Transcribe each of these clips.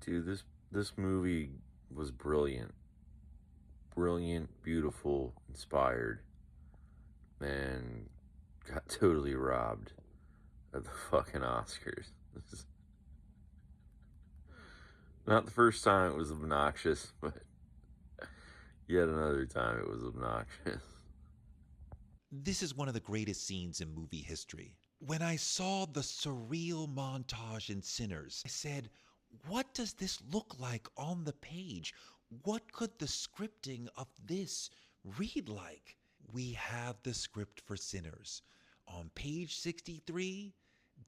Dude, this movie was brilliant. Brilliant, beautiful, inspired. Man, got totally robbed at the fucking Oscars. This is not the first time it was obnoxious, but yet another time it was obnoxious. This is one of the greatest scenes in movie history. When I saw the surreal montage in Sinners, I said, what does this look like on the page? What could the scripting of this read like? We have the script for Sinners. On page 63,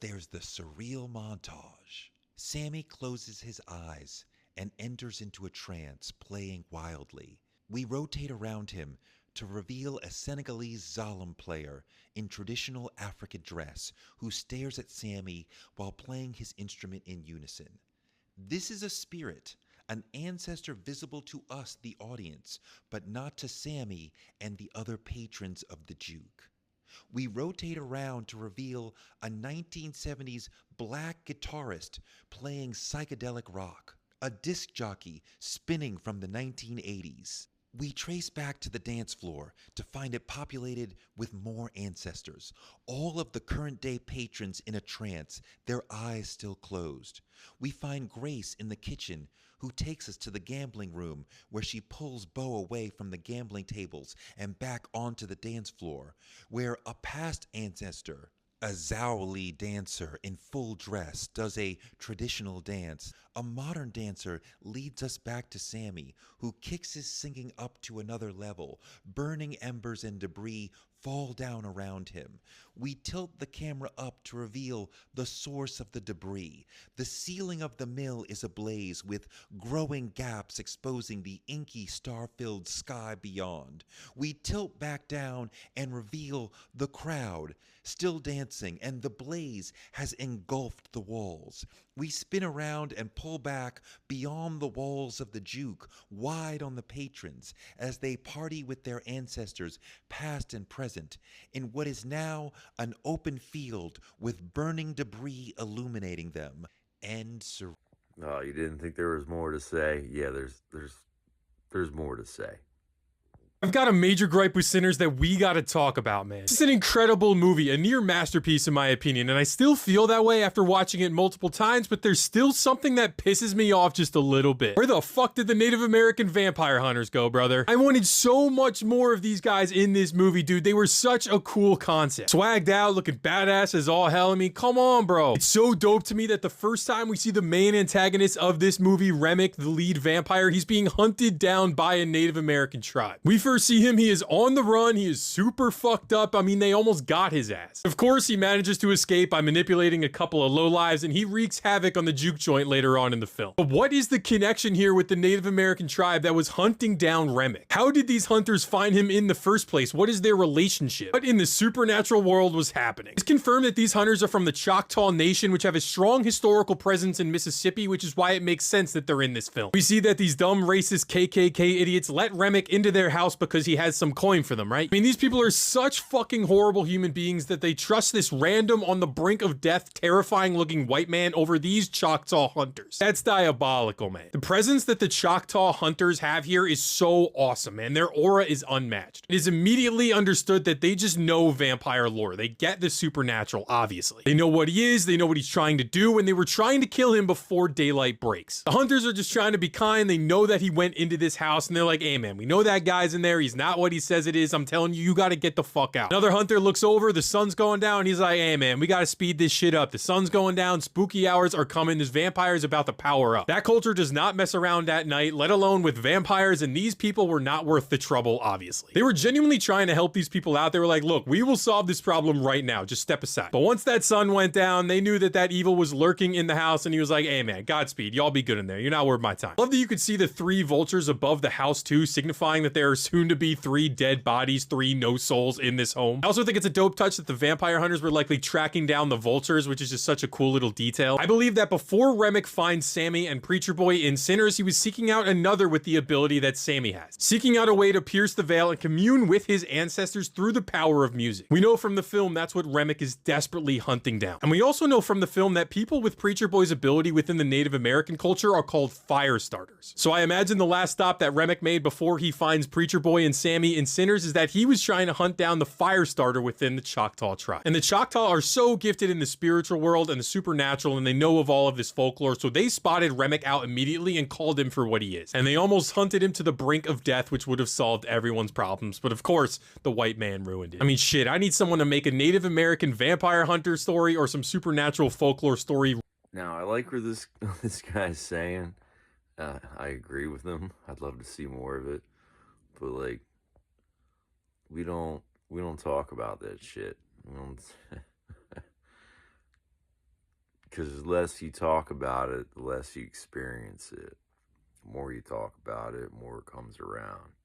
there's the surreal montage. Sammy closes his eyes and enters into a trance, playing wildly. We rotate around him to reveal a Senegalese Zalem player in traditional African dress who stares at Sammy while playing his instrument in unison. This is a spirit, an ancestor visible to us, the audience, but not to Sammy and the other patrons of the juke. We rotate around to reveal a 1970s black guitarist playing psychedelic rock, a disc jockey spinning from the 1980s. We trace back to the dance floor to find it populated with more ancestors, all of the current day patrons in a trance, their eyes still closed. We find Grace in the kitchen, who takes us to the gambling room where she pulls Bo away from the gambling tables and back onto the dance floor, where a past ancestor, a Zhaoli dancer in full dress, does a traditional dance. A modern dancer leads us back to Sammy, who kicks his singing up to another level. Burning embers and debris fall down around him. We tilt the camera up to reveal the source of the debris. The ceiling of the mill is ablaze with growing gaps exposing the inky star-filled sky beyond. We tilt back down and reveal the crowd, still dancing, and the blaze has engulfed the walls. We spin around and pull back beyond the walls of the juke, wide on the patrons, as they party with their ancestors, past and present, in what is now an open field with burning debris illuminating them. Oh, you didn't think there was more to say? Yeah, there's more to say. I've got a major gripe with Sinners that we gotta talk about, man. This is an incredible movie, a near masterpiece in my opinion, and I still feel that way after watching it multiple times, but there's still something that pisses me off just a little bit. Where the fuck did the Native American vampire hunters go, brother? I wanted so much more of these guys in this movie, dude. They were such a cool concept. Swagged out, looking badass as all hell. I mean, come on, bro. It's so dope to me that the first time we see the main antagonist of this movie, Remick, the lead vampire, he's being hunted down by a Native American tribe. We first see him, he is on the run, he is super fucked up. I mean, they almost got his ass. Of course, he manages to escape by manipulating a couple of lowlives, and he wreaks havoc on the juke joint later on in the film. But what is the connection here with the Native American tribe that was hunting down Remick? How did these hunters find him in the first place? What is their relationship? What in the supernatural world was happening? It's confirmed that these hunters are from the Choctaw Nation, which have a strong historical presence in Mississippi, which is why it makes sense that they're in this film. We see that these dumb racist KKK idiots let Remick into their house because he has some coin for them, right? I mean, these people are such fucking horrible human beings that they trust this random on the brink of death, terrifying looking white man over these Choctaw hunters. That's diabolical, man. The presence that the Choctaw hunters have here is so awesome, man. Their aura is unmatched. It is immediately understood that they just know vampire lore. They get the supernatural, obviously. They know what he is, they know what he's trying to do, and they were trying to kill him before daylight breaks. The hunters are just trying to be kind. They know that he went into this house, and they're like, hey man, we know that guy's in there. He's not what he says it is. I'm telling you, you gotta get the fuck out. Another hunter looks over, the sun's going down. He's like, hey man, we gotta speed this shit up. The sun's going down, spooky hours are coming. This vampire is about to power up. That culture does not mess around at night, let alone with vampires, and these people were not worth the trouble, obviously. They were genuinely trying to help these people out. They were like, look, we will solve this problem right now. Just step aside. But once that sun went down, they knew that that evil was lurking in the house, and he was like, hey man, Godspeed. Y'all be good in there. You're not worth my time. Love that you could see the 3 vultures above the house too, signifying that they are soon to be 3 dead bodies, 3 no souls in this home. I also think it's a dope touch that the vampire hunters were likely tracking down the vultures, which is just such a cool little detail. I believe that before Remick finds Sammy and Preacher Boy in Sinners, he was seeking out another with the ability that Sammy has, seeking out a way to pierce the veil and commune with his ancestors through the power of music. We know from the film that's what Remick is desperately hunting down. And we also know from the film that people with Preacher Boy's ability within the Native American culture are called fire starters. So I imagine the last stop that Remick made before he finds Preacher Boy and Sammy in Sinners is that he was trying to hunt down the fire starter within the Choctaw tribe. And the Choctaw are so gifted in the spiritual world and the supernatural, and they know of all of this folklore, so they spotted Remick out immediately and called him for what he is. And they almost hunted him to the brink of death, which would have solved everyone's problems, but of course, the white man ruined it. I mean, shit, I need someone to make a Native American vampire hunter story or some supernatural folklore story. Now, I like where this guy's saying. I agree with him. I'd love to see more of it, but like, we don't talk about that shit. We don't, because the less you talk about it, the less you experience it. The more you talk about it, the more it comes around.